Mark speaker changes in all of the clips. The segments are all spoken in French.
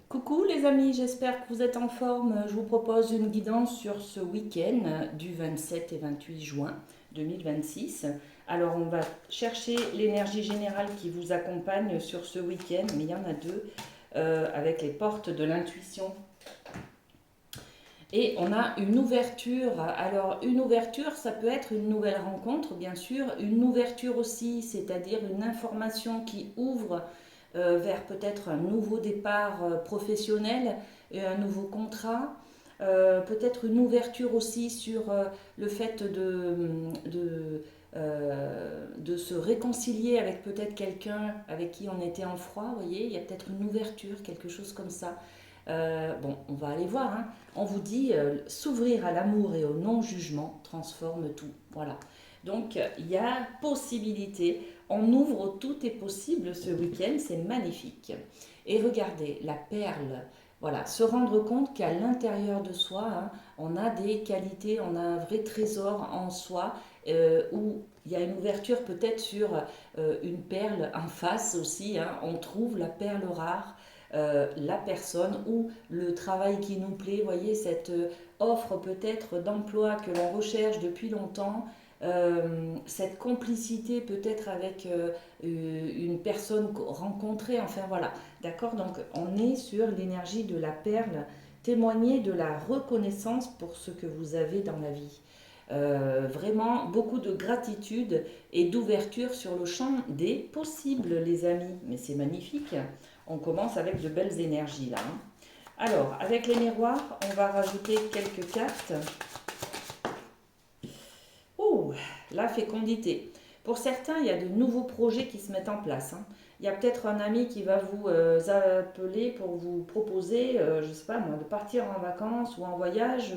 Speaker 1: Coucou les amis, j'espère que vous êtes en forme. Je vous propose une guidance sur ce week-end du 27 et 28 juin 2026. Alors on va chercher l'énergie générale qui vous accompagne sur ce week-end, mais il y en a deux, avec les portes de l'intuition. Et on a une ouverture. Alors une ouverture, ça peut être une nouvelle rencontre, bien sûr. Une ouverture aussi, c'est-à-dire une information qui ouvre vers peut-être un nouveau départ professionnel, et un nouveau contrat. Peut-être une ouverture aussi sur le fait de se réconcilier avec peut-être quelqu'un avec qui on était en froid, vous voyez, il y a peut-être une ouverture, quelque chose comme ça. Bon, on va aller voir, hein. On vous dit s'ouvrir à l'amour et au non-jugement transforme tout. Voilà. Donc, il y a possibilité. On ouvre, tout est possible ce week-end, c'est magnifique. Et regardez, la perle. Voilà, se rendre compte qu'à l'intérieur de soi, hein, on a des qualités, on a un vrai trésor en soi, où il y a une ouverture peut-être sur une perle en face aussi, hein. On trouve la perle rare, la personne ou le travail qui nous plaît, voyez, cette offre peut-être d'emploi que l'on recherche depuis longtemps, cette complicité peut-être avec une personne rencontrée, enfin voilà, d'accord, donc on est sur l'énergie de la perle, témoigner de la reconnaissance pour ce que vous avez dans la vie. Vraiment beaucoup de gratitude et d'ouverture sur le champ des possibles, les amis. Mais c'est magnifique. On commence avec de belles énergies là, hein. Alors, avec les miroirs, on va rajouter quelques cartes. Oh, la fécondité. Pour certains, il y a de nouveaux projets qui se mettent en place, hein. Il y a peut-être un ami qui va vous appeler pour vous proposer, je ne sais pas moi, de partir en vacances ou en voyage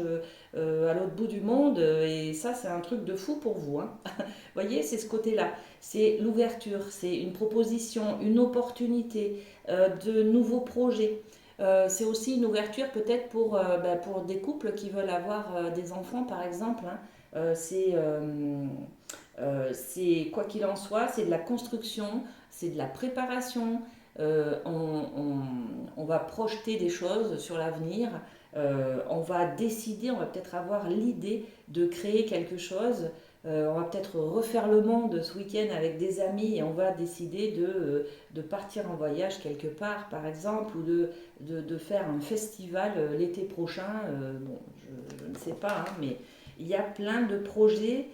Speaker 1: à l'autre bout du monde. Et ça, c'est un truc de fou pour vous, hein. Vous voyez, c'est ce côté-là. C'est l'ouverture, c'est une proposition, une opportunité, de nouveaux projets. C'est aussi une ouverture peut-être pour des couples qui veulent avoir des enfants, par exemple, hein. C'est quoi qu'il en soit, c'est de la construction, c'est de la préparation. On va projeter des choses sur l'avenir. On va décider, on va peut-être avoir l'idée de créer quelque chose. On va peut-être refaire le monde ce week-end avec des amis et on va décider de partir en voyage quelque part, par exemple, ou de faire un festival l'été prochain. Bon, je ne sais pas, hein, mais il y a plein de projets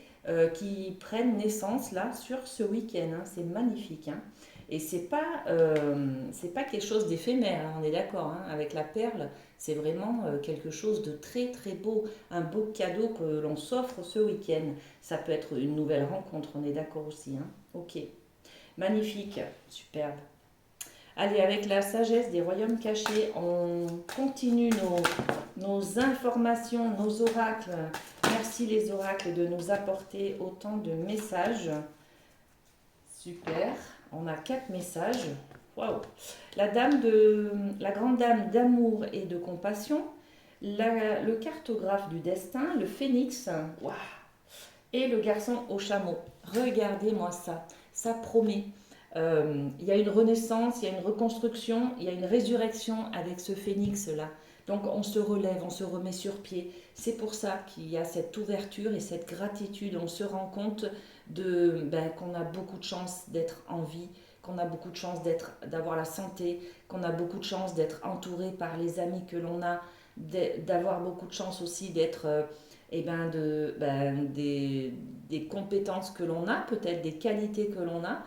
Speaker 1: qui prennent naissance là sur ce week-end, hein. C'est magnifique, hein. Et c'est pas quelque chose d'éphémère, hein, on est d'accord, hein. Avec la perle, c'est vraiment quelque chose de très très beau, un beau cadeau que l'on s'offre ce week-end. Ça peut être une nouvelle rencontre, on est d'accord aussi, hein. Ok, magnifique, superbe. Allez, avec la sagesse des royaumes cachés, on continue nos informations, nos oracles. Merci les oracles de nous apporter autant de messages. Super. On a quatre messages. Waouh. La grande dame d'amour et de compassion, le cartographe du destin, le phénix, waouh, et le garçon au chameau. Regardez-moi ça. Ça promet. Il y a une renaissance, il y a une reconstruction, il y a une résurrection avec ce phénix-là. Donc on se relève, on se remet sur pied. C'est pour ça qu'il y a cette ouverture et cette gratitude. On se rend compte qu'on a beaucoup de chance d'être en vie, qu'on a beaucoup de chance d'avoir la santé, qu'on a beaucoup de chance d'être entouré par les amis que l'on a, d'avoir beaucoup de chance aussi d'être des compétences que l'on a, peut-être des qualités que l'on a.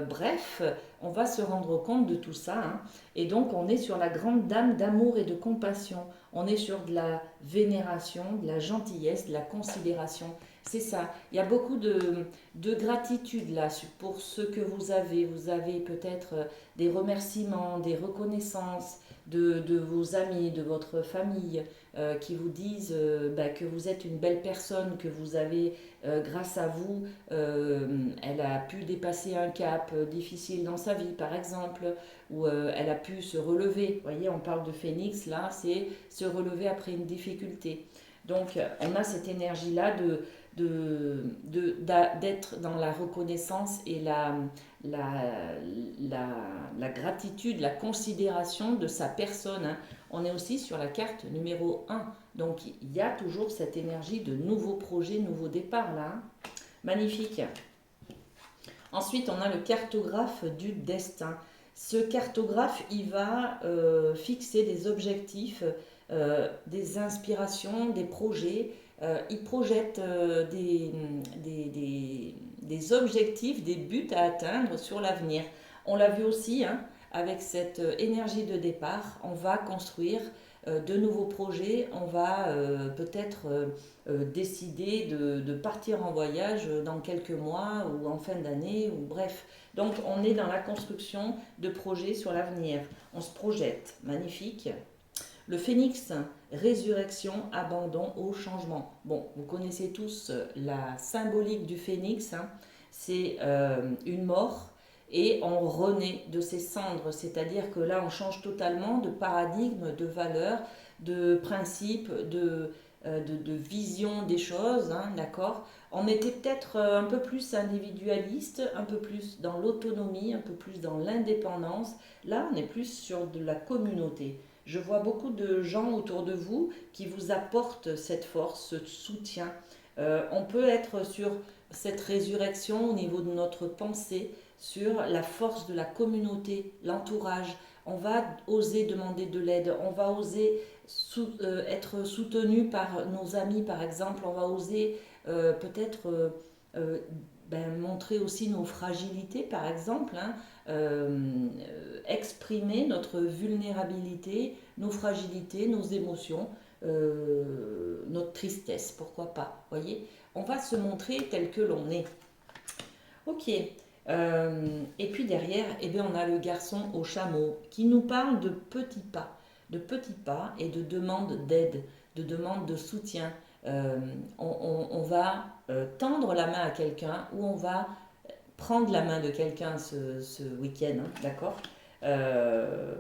Speaker 1: Bref, on va se rendre compte de tout ça, hein. Et donc, on est sur la grande dame d'amour et de compassion. On est sur de la vénération, de la gentillesse, de la considération. C'est ça. Il y a beaucoup de gratitude là pour ce que vous avez. Vous avez peut-être des remerciements, des reconnaissances de vos amis, de votre famille, qui vous disent que vous êtes une belle personne, que vous avez, grâce à vous, elle a pu dépasser un cap difficile dans sa vie, par exemple, ou elle a pu se relever. Vous voyez, on parle de phénix, là, c'est se relever après une difficulté. Donc, on a cette énergie-là d'être dans la reconnaissance et la, la, la gratitude, la considération de sa personne, hein. On est aussi sur la carte numéro 1. Donc il y a toujours cette énergie de nouveaux projets, nouveaux départs là, hein. Magnifique. Ensuite, on a le cartographe du destin. Ce cartographe, il va fixer des objectifs, des inspirations, des projets. Il projette des objectifs, des buts à atteindre sur l'avenir. On l'a vu aussi, hein, avec cette énergie de départ, on va construire de nouveaux projets, on va peut-être décider de partir en voyage dans quelques mois ou en fin d'année, ou bref. Donc on est dans la construction de projets sur l'avenir. On se projette, magnifique. Le phénix, résurrection, abandon au changement. Bon, vous connaissez tous la symbolique du phénix, hein. C'est une mort et on renaît de ses cendres, c'est-à-dire que là on change totalement de paradigme, de valeur, de principe, de vision des choses, hein, d'accord. On était peut-être un peu plus individualiste, un peu plus dans l'autonomie, un peu plus dans l'indépendance. Là, on est plus sur de la communauté. Je vois beaucoup de gens autour de vous qui vous apportent cette force, ce soutien. On peut être sur cette résurrection au niveau de notre pensée, sur la force de la communauté, l'entourage. On va oser demander de l'aide, on va oser être soutenu par nos amis par exemple, on va oser peut-être montrer aussi nos fragilités par exemple, hein, exprimer notre vulnérabilité, nos fragilités, nos émotions, notre tristesse, pourquoi pas, voyez. On va se montrer tel que l'on est. Ok. Et puis derrière, eh bien, on a le garçon au chameau qui nous parle de petits pas et de demande d'aide, de demande de soutien. On va tendre la main à quelqu'un ou on va prendre la main de quelqu'un ce week-end, hein, d'accord. Euh,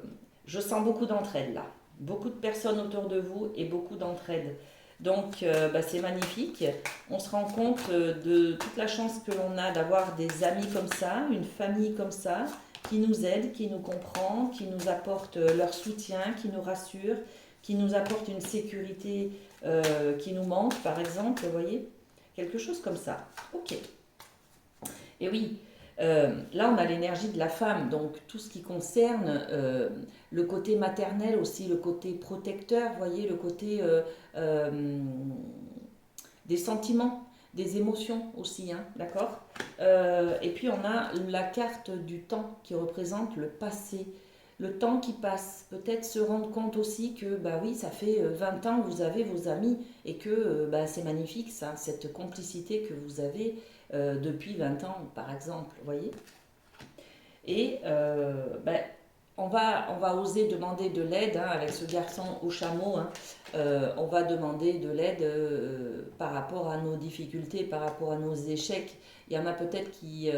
Speaker 1: je sens beaucoup d'entraide là, beaucoup de personnes autour de vous et beaucoup d'entraide. Donc c'est magnifique. On se rend compte de toute la chance que l'on a d'avoir des amis comme ça, une famille comme ça, qui nous aide, qui nous comprend, qui nous apporte leur soutien, qui nous rassure, qui nous apporte une sécurité qui nous manque, par exemple, vous voyez, quelque chose comme ça. Ok. Et oui, là on a l'énergie de la femme, donc tout ce qui concerne le côté maternel aussi, le côté protecteur, vous voyez, le côté euh, des sentiments, des émotions aussi, hein, d'accord. Et puis on a la carte du temps qui représente le passé, le temps qui passe. Peut-être se rendre compte aussi que, bah oui, ça fait 20 ans que vous avez vos amis et que c'est magnifique ça, cette complicité que vous avez depuis 20 ans, par exemple, vous voyez. Et on va oser demander de l'aide, hein, avec ce garçon au chameau, hein. On va demander de l'aide par rapport à nos difficultés, par rapport à nos échecs. Il y en a peut-être qui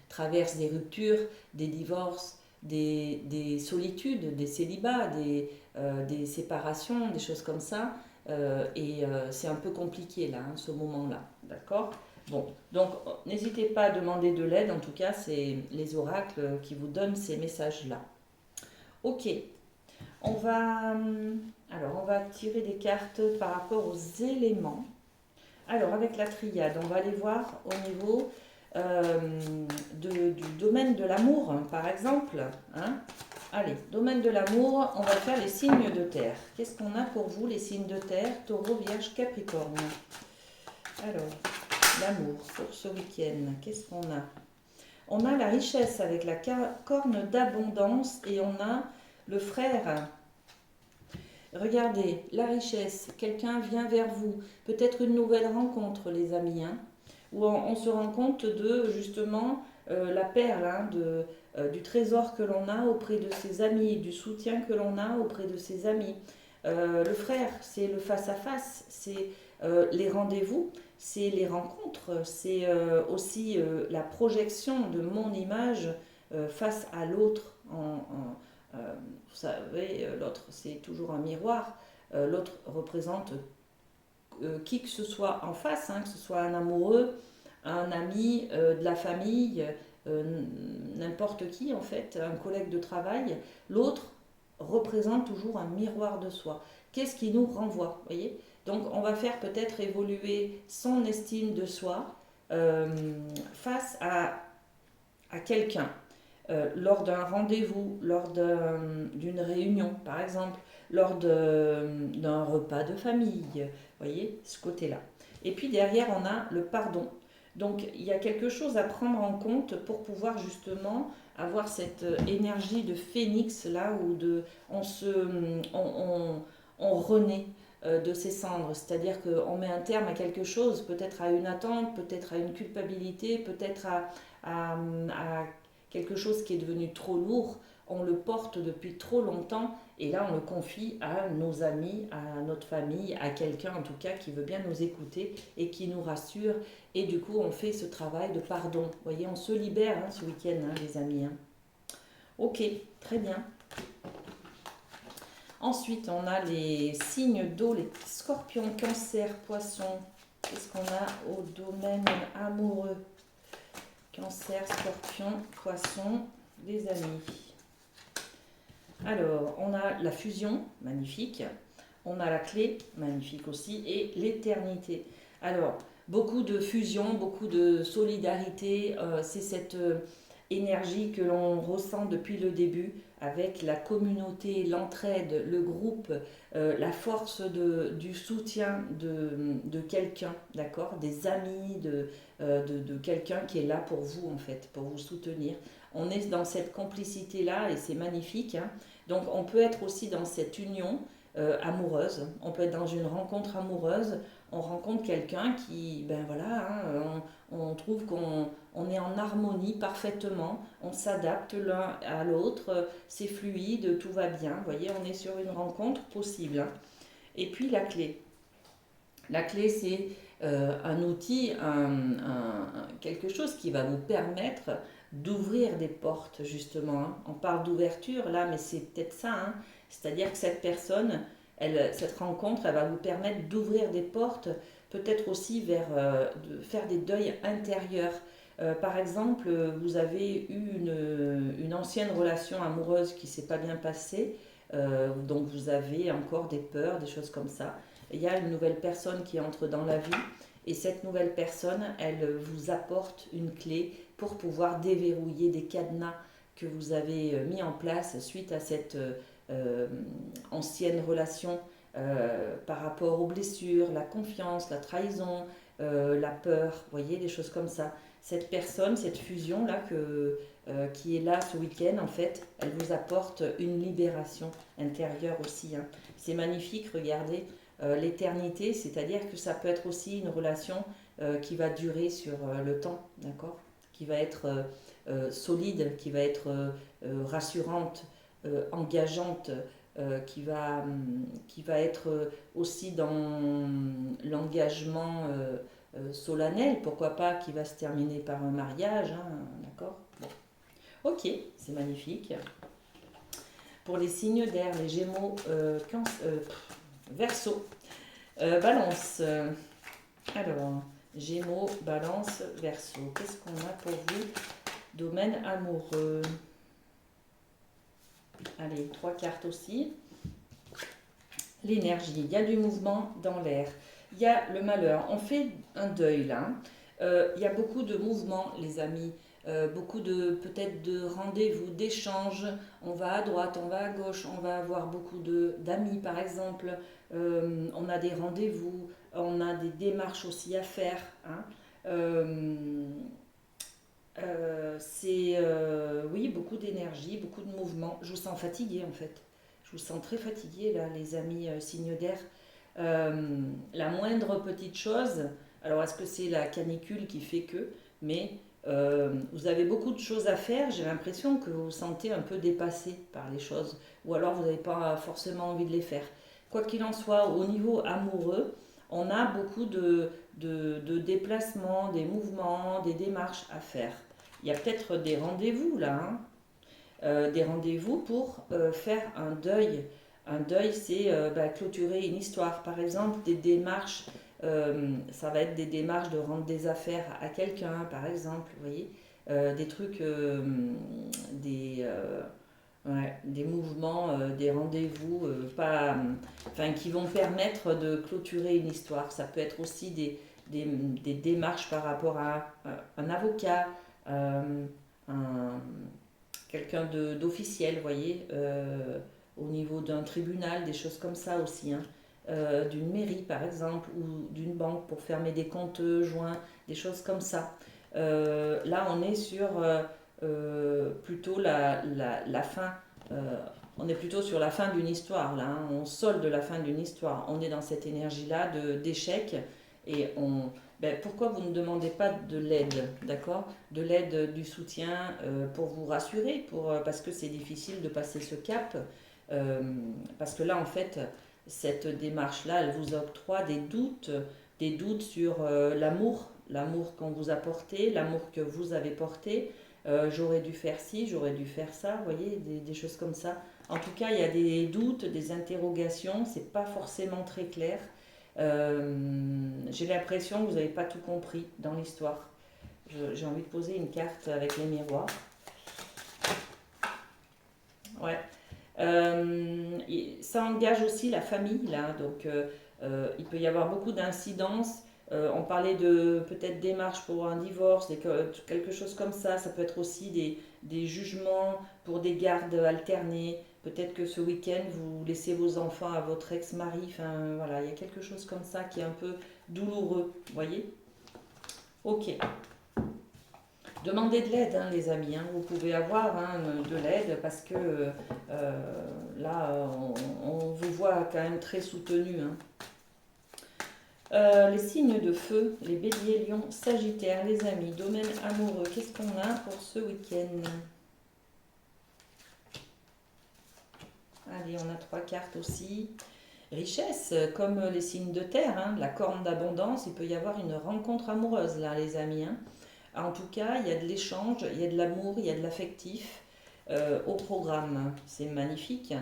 Speaker 1: traversent des ruptures, des divorces, des solitudes, des célibats, des séparations, des choses comme ça. C'est un peu compliqué là, hein, ce moment-là. D'accord. Bon, donc n'hésitez pas à demander de l'aide, en tout cas, c'est les oracles qui vous donnent ces messages-là. Ok, on va tirer des cartes par rapport aux éléments. Alors, avec la triade, on va aller voir au niveau du domaine de l'amour, hein, par exemple, hein. Allez, domaine de l'amour, on va faire les signes de terre. Qu'est-ce qu'on a pour vous, les signes de terre, Taureau, Vierge, Capricorne? Alors, l'amour pour ce week-end, qu'est-ce qu'on a? On a la richesse avec la corne d'abondance et on a le frère. Regardez, la richesse, quelqu'un vient vers vous, peut-être une nouvelle rencontre, les amis, hein, où on se rend compte de justement la perle, hein, du trésor que l'on a auprès de ses amis, du soutien que l'on a auprès de ses amis. Le frère, c'est le face-à-face, c'est les rendez-vous, c'est les rencontres, c'est aussi la projection de mon image face à l'autre. Vous savez, l'autre, c'est toujours un miroir. L'autre représente qui que ce soit en face, hein, que ce soit un amoureux, un ami, de la famille, n'importe qui en fait, un collègue de travail, l'autre représente toujours un miroir de soi. Qu'est-ce qui nous renvoie, voyez? Donc on va faire peut-être évoluer son estime de soi euh, face à quelqu'un, lors d'un rendez-vous, lors d'une réunion par exemple, lors d'un repas de famille, voyez, ce côté-là. Et puis derrière, on a le pardon. Donc il y a quelque chose à prendre en compte pour pouvoir justement avoir cette énergie de phénix là où on renaît de ses cendres, c'est-à-dire qu'on met un terme à quelque chose, peut-être à une attente, peut-être à une culpabilité, peut-être à quelque chose qui est devenu trop lourd, on le porte depuis trop longtemps et là on le confie à nos amis, à notre famille, à quelqu'un en tout cas qui veut bien nous écouter et qui nous rassure et du coup on fait ce travail de pardon. Vous voyez, on se libère ce week-end les amis. Ok, très bien. Ensuite, on a les signes d'eau, les scorpions, cancer, poissons. Qu'est-ce qu'on a au domaine amoureux? Cancer, scorpion, poisson, les amis. Alors, on a la fusion, magnifique. On a la clé, magnifique aussi, et l'éternité. Alors, beaucoup de fusion, beaucoup de solidarité, c'est cette énergie que l'on ressent depuis le début avec la communauté, l'entraide, le groupe, la force du soutien de quelqu'un, d'accord, des amis, de quelqu'un qui est là pour vous en fait, pour vous soutenir. On est dans cette complicité-là et c'est magnifique. Donc on peut être aussi dans cette union amoureuse, on peut être dans une rencontre amoureuse, on rencontre quelqu'un qui, ben voilà, on trouve qu'on est en harmonie parfaitement, on s'adapte l'un à l'autre, c'est fluide, tout va bien, vous voyez, on est sur une rencontre possible. Et puis la clé. La clé, c'est un outil, quelque chose qui va vous permettre d'ouvrir des portes, justement. On parle d'ouverture, là, mais c'est peut-être ça. C'est-à-dire que cette personne, cette rencontre, elle va vous permettre d'ouvrir des portes, peut-être aussi vers de faire des deuils intérieurs. Par exemple, vous avez eu une ancienne relation amoureuse qui ne s'est pas bien passée, donc vous avez encore des peurs, des choses comme ça. Il y a une nouvelle personne qui entre dans la vie et cette nouvelle personne, elle vous apporte une clé pour pouvoir déverrouiller des cadenas que vous avez mis en place suite à cette ancienne relation par rapport aux blessures, la confiance, la trahison, la peur, vous voyez, des choses comme ça. Cette personne, cette fusion-là qui est là ce week-end, en fait, elle vous apporte une libération intérieure aussi. C'est magnifique, regardez. L'éternité, c'est-à-dire que ça peut être aussi une relation qui va durer sur le temps, d'accord? Qui va être solide, qui va être rassurante, engageante, qui va être aussi dans l'engagement solennel, pourquoi pas, qui va se terminer par un mariage, d'accord? Bon. Ok, c'est magnifique. Pour les signes d'air, les Gémeaux, Verseau, Balance. Alors, Gémeaux, Balance, Verseau. Qu'est-ce qu'on a pour vous? Domaine amoureux. Allez, 3 cartes aussi. L'énergie, il y a du mouvement dans l'air. Il y a le malheur. On fait un deuil là. Il y a beaucoup de mouvements, les amis. Beaucoup de peut-être de rendez-vous, d'échanges. On va à droite, on va à gauche, on va avoir beaucoup d'amis par exemple. On a des rendez-vous, on a des démarches aussi à faire. C'est oui, beaucoup d'énergie, beaucoup de mouvement. Je vous sens fatigué en fait. Je vous sens très fatigué là, les amis signes d'air. La moindre petite chose, alors est-ce que c'est la canicule qui fait que, mais vous avez beaucoup de choses à faire, j'ai l'impression que vous vous sentez un peu dépassé par les choses, ou alors vous n'avez pas forcément envie de les faire. Quoi qu'il en soit, au niveau amoureux, on a beaucoup de déplacements, des mouvements, des démarches à faire. Il y a peut-être des rendez-vous là, des rendez-vous pour faire un deuil. Un deuil, c'est clôturer une histoire. Par exemple, des démarches, ça va être des démarches de rendre des affaires à quelqu'un, par exemple, vous voyez. des trucs, ouais, des mouvements, des rendez-vous pas, enfin, qui vont permettre de clôturer une histoire. Ça peut être aussi des démarches par rapport à un avocat, un, quelqu'un d'officiel, vous voyez, au niveau d'un tribunal, des choses comme ça aussi, hein. D'une mairie par exemple, ou d'une banque pour fermer des comptes joints, des choses comme ça. Là, on est sur plutôt la fin. euh, on est plutôt sur la fin d'une histoire, là, hein. On solde la fin d'une histoire. On est dans cette énergie-là d'échec. Et pourquoi vous ne demandez pas de l'aide, d'accord? De l'aide, du soutien pour vous rassurer, parce que c'est difficile de passer ce cap. Euh, Parce que là, en fait, cette démarche-là, elle vous octroie des doutes sur l'amour qu'on vous a porté, l'amour que vous avez porté. J'aurais dû faire ci, j'aurais dû faire ça, vous voyez, des choses comme ça. En tout cas, il y a des doutes, des interrogations, c'est pas forcément très clair. J'ai l'impression que vous n'avez pas tout compris dans l'histoire. J'ai envie de poser une carte avec les miroirs. Ouais. Ça engage aussi la famille, là. Donc, il peut y avoir beaucoup d'incidences. On parlait de peut-être démarches pour un divorce, quelque chose comme ça. Ça peut être aussi des jugements pour des gardes alternés. Peut-être que ce week-end, vous laissez vos enfants à votre ex-mari. Enfin, voilà, il y a quelque chose comme ça qui est un peu douloureux. Vous voyez? Ok. Demandez de l'aide, hein, les amis, hein. Vous pouvez avoir, hein, de l'aide parce que là, on vous voit quand même très soutenu, hein. Les signes de feu, les béliers, lions, sagittaires, les amis, domaine amoureux, qu'est-ce qu'on a pour ce week-end? Allez, on a 3 cartes aussi. Richesse, comme les signes de terre, hein, la corne d'abondance, il peut y avoir une rencontre amoureuse là, les amis, hein. En tout cas, il y a de l'échange, il y a de l'amour, il y a de l'affectif au programme. C'est magnifique.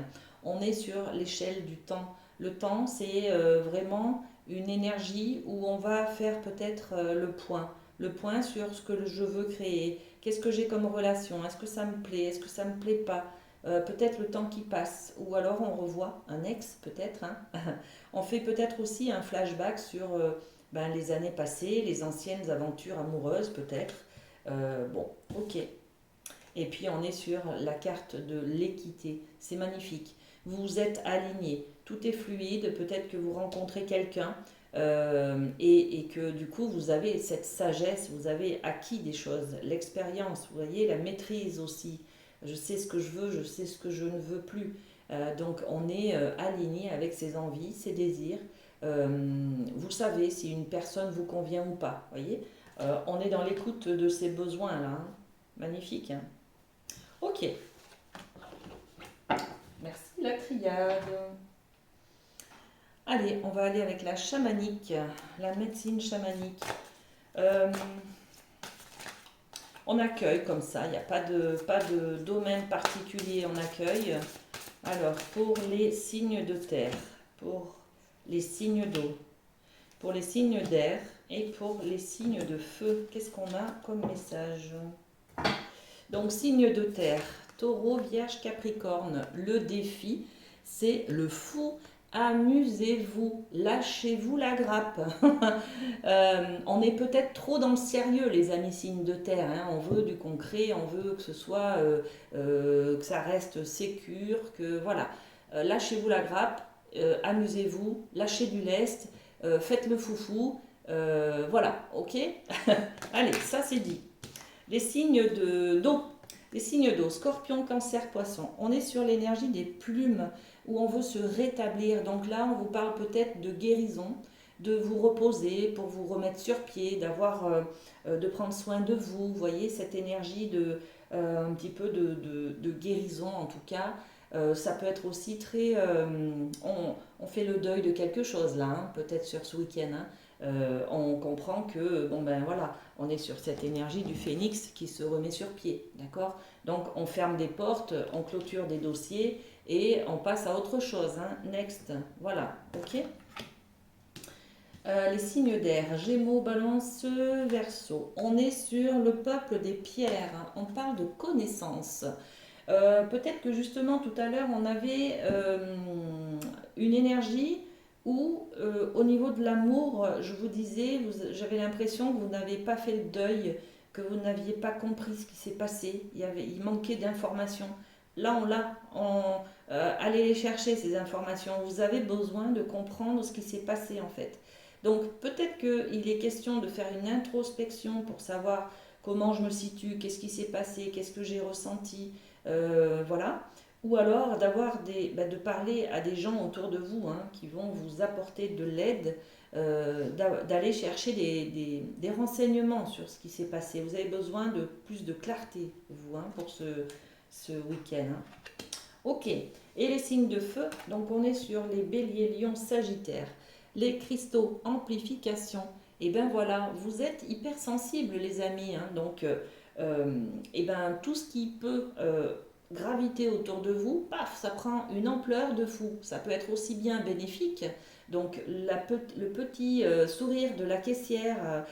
Speaker 1: On est sur l'échelle du temps. Le temps, c'est vraiment une énergie où on va faire peut-être le point. Le point sur ce que je veux créer. Qu'est-ce que j'ai comme relation? Est-ce que ça me plaît? Est-ce que ça me plaît pas? Peut-être le temps qui passe. Ou alors on revoit un ex, peut-être, hein. On fait peut-être aussi un flashback sur les années passées, les anciennes aventures amoureuses peut-être. Bon, ok. Et puis on est sur la carte de l'équité. C'est magnifique. Vous êtes aligné. Tout est fluide. Peut-être que vous rencontrez quelqu'un et que du coup vous avez cette sagesse, vous avez acquis des choses, l'expérience, vous voyez, la maîtrise aussi. Je sais ce que je veux, je sais ce que je ne veux plus. Donc on est aligné avec ses envies, ses désirs. Vous savez si une personne vous convient ou pas, voyez. On est dans l'écoute de ses besoins là, hein. Magnifique, hein. Ok, merci la triade. Allez, on va aller avec la chamanique, la médecine chamanique. Euh, on accueille comme ça, il n'y a pas de domaine particulier, on accueille. Alors, pour les signes de terre, pour les signes d'eau, pour les signes d'air et pour les signes de feu, qu'est-ce qu'on a comme message? Donc, signe de terre, taureau, vierge, capricorne. Le défi, c'est le fou. Amusez-vous, lâchez-vous la grappe. On est peut-être trop dans le sérieux, les amis signes de terre, hein. On veut du concret, on veut que ce soit, que ça reste sécure, que voilà. Lâchez-vous la grappe, amusez-vous, lâchez du lest, faites le foufou. Voilà, ok. Allez, ça c'est dit. Les signes d'eau. Les signes d'eau, scorpion, cancer, poisson. On est sur l'énergie des plumes où on veut se rétablir. Donc là, on vous parle peut-être de guérison, de vous reposer pour vous remettre sur pied, de prendre soin de vous. Vous voyez, cette énergie un petit peu de guérison en tout cas. Ça peut être aussi très... on fait le deuil de quelque chose là, hein, peut-être sur ce week-end, hein. On comprend que, bon ben voilà, on est sur cette énergie du phénix qui se remet sur pied, d'accord? Donc on ferme des portes, on clôture des dossiers et on passe à autre chose, hein. Next, voilà, ok? Les signes d'air, Gémeaux, Balance, Verseau. On est sur le peuple des pierres, hein. On parle de connaissance. Peut-être que justement tout à l'heure on avait une énergie où au niveau de l'amour, je vous disais, j'avais l'impression que vous n'avez pas fait le deuil, que vous n'aviez pas compris ce qui s'est passé, il manquait d'informations. Là on l'a, allez les chercher ces informations, vous avez besoin de comprendre ce qui s'est passé en fait. Donc peut-être qu'il est question de faire une introspection pour savoir comment je me situe, qu'est-ce qui s'est passé, qu'est-ce que j'ai ressenti, voilà. Ou alors de parler à des gens autour de vous, hein, qui vont vous apporter de l'aide, d'aller chercher des renseignements sur ce qui s'est passé. Vous avez besoin de plus de clarté, vous, hein, pour ce week-end, hein. Ok, et les signes de feu, donc on est sur les béliers, lions, sagittaires. Les cristaux, amplification. Et ben voilà, vous êtes hypersensibles les amis, hein, donc et ben tout ce qui peut graviter autour de vous, paf, ça prend une ampleur de fou. Ça peut être aussi bien bénéfique. Donc le petit sourire de la caissière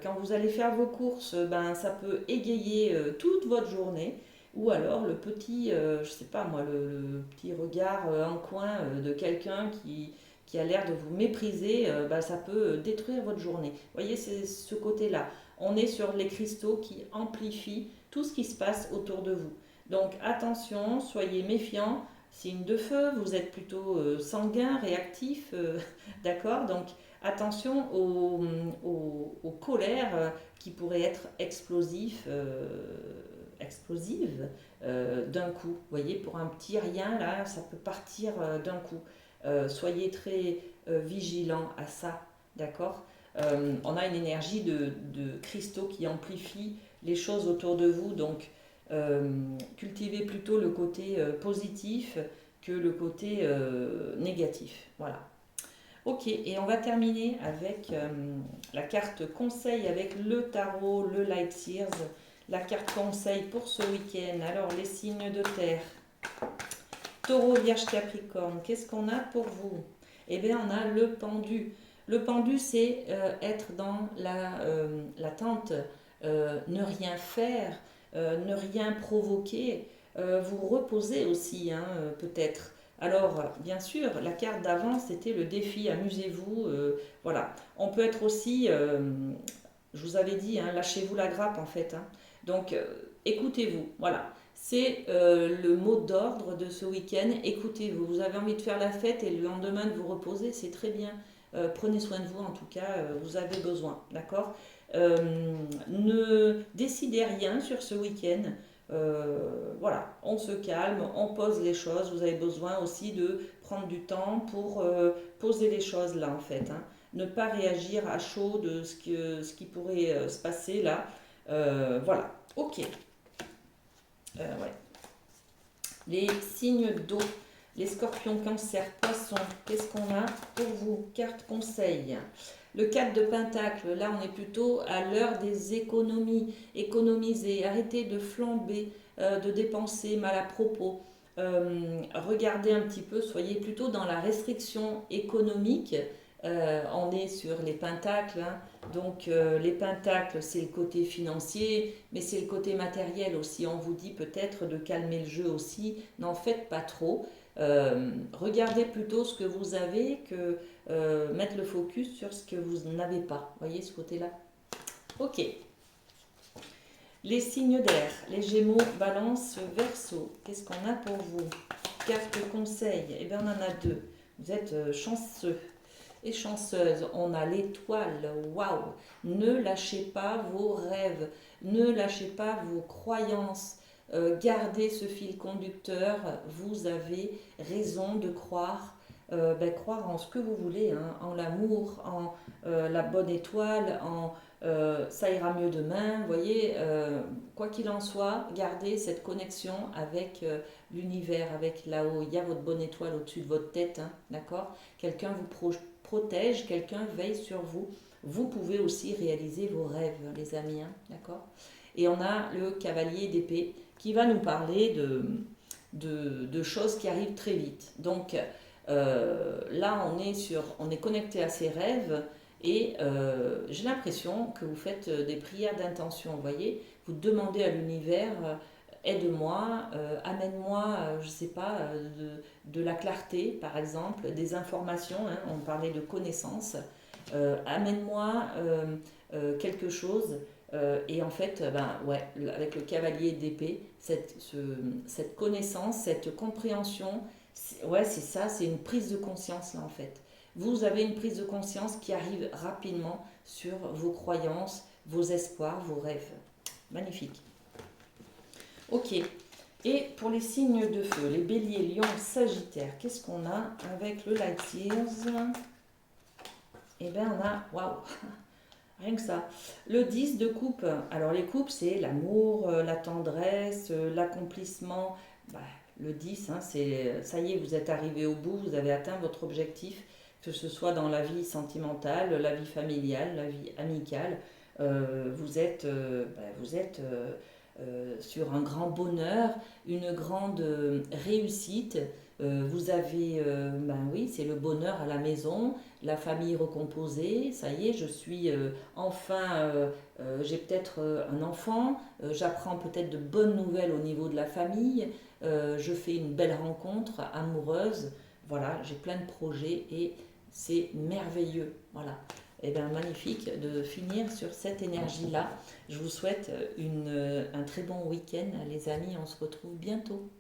Speaker 1: quand vous allez faire vos courses, ben ça peut égayer toute votre journée. Ou alors le petit, je sais pas moi, le petit regard en coin de quelqu'un qui a l'air de vous mépriser, bah, ça peut détruire votre journée. Vous voyez, c'est ce côté-là. On est sur les cristaux qui amplifient tout ce qui se passe autour de vous. Donc attention, soyez méfiants. Signe de feu, vous êtes plutôt sanguin, réactif, d'accord. Donc attention aux colères qui pourraient être explosives d'un coup. Vous voyez, pour un petit rien, là, ça peut partir d'un coup. Soyez très vigilants à ça, d'accord. On a une énergie de cristaux qui amplifie les choses autour de vous, donc cultivez plutôt le côté positif que le côté négatif. Voilà. Ok, et on va terminer avec la carte conseil avec le tarot, le Light Seers. La carte conseil pour ce week-end. Alors, les signes de terre. Taureau, Vierge, Capricorne, qu'est-ce qu'on a pour vous? Eh bien, on a le pendu. Le pendu, c'est être dans l'attente, ne rien faire, ne rien provoquer, vous reposer aussi, hein, peut-être. Alors, bien sûr, la carte d'avant, c'était le défi, amusez-vous, voilà. On peut être aussi, je vous avais dit, hein, lâchez-vous la grappe en fait, hein. Donc, écoutez-vous, voilà. C'est le mot d'ordre de ce week-end. Écoutez-vous. Vous avez envie de faire la fête et le lendemain de vous reposer, c'est très bien. Prenez soin de vous, en tout cas, vous avez besoin. D'accord. Ne décidez rien sur ce week-end. Voilà, on se calme, on pose les choses. Vous avez besoin aussi de prendre du temps pour poser les choses là, en fait, hein. Ne pas réagir à chaud de ce qui pourrait se passer là. Voilà, ok. Ouais. Les signes d'eau, les scorpions, cancer, poissons, qu'est-ce qu'on a pour vous? Carte conseil. Le 4 de Pentacle, là on est plutôt à l'heure des économies. Économiser, arrêtez de flamber, de dépenser mal à propos. Regardez un petit peu, soyez plutôt dans la restriction économique. On est sur les pentacles, hein. Donc les pentacles, c'est le côté financier, mais c'est le côté matériel aussi. On vous dit peut-être de calmer le jeu aussi. N'en faites pas trop. Regardez plutôt ce que vous avez que mettre le focus sur ce que vous n'avez pas. Voyez ce côté-là. Ok. Les signes d'air, les Gémeaux, Balance, Verseau. Qu'est-ce qu'on a pour vous? Carte conseil. Eh bien, on en a deux. Vous êtes chanceux et chanceuse. On a l'étoile. Waouh! Ne lâchez pas vos rêves. Ne lâchez pas vos croyances. Gardez ce fil conducteur. Vous avez raison de croire. Croire en ce que vous voulez, hein, en l'amour, en la bonne étoile, en ça ira mieux demain. Vous voyez, quoi qu'il en soit, gardez cette connexion avec l'univers, avec là-haut. Il y a votre bonne étoile au-dessus de votre tête, hein, d'accord? Quelqu'un vous protège, quelqu'un veille sur vous. Vous pouvez aussi réaliser vos rêves, les amis, hein, d'accord? Et on a le cavalier d'épée qui va nous parler de choses qui arrivent très vite. Donc là, on est connecté à ses rêves Et j'ai l'impression que vous faites des prières d'intention, vous voyez, vous demandez à l'univers, aide-moi, amène-moi, je ne sais pas, de la clarté, par exemple, des informations, hein, on parlait de connaissances, amène-moi quelque chose. Et en fait, ben, ouais, avec le cavalier d'épée, cette connaissance, cette compréhension, ouais, c'est ça, c'est une prise de conscience là en fait. Vous avez une prise de conscience qui arrive rapidement sur vos croyances, vos espoirs, vos rêves. Magnifique. Ok. Et pour les signes de feu, les béliers, lions, sagittaires, qu'est-ce qu'on a avec le Light Years? Eh bien, on a, waouh, rien que ça. Le 10 de coupe. Alors, les coupes, c'est l'amour, la tendresse, l'accomplissement. Bah, le 10, hein, c'est ça y est, vous êtes arrivé au bout, vous avez atteint votre objectif, que ce soit dans la vie sentimentale, la vie familiale, la vie amicale. Vous êtes sur un grand bonheur, une grande réussite. Vous avez, ben oui, c'est le bonheur à la maison, la famille recomposée. Ça y est, je suis enfin, j'ai peut-être un enfant, j'apprends peut-être de bonnes nouvelles au niveau de la famille, je fais une belle rencontre amoureuse. Voilà, j'ai plein de projets et c'est merveilleux. Voilà. Et bien, magnifique de finir sur cette énergie-là. Je vous souhaite un très bon week-end, les amis. On se retrouve bientôt.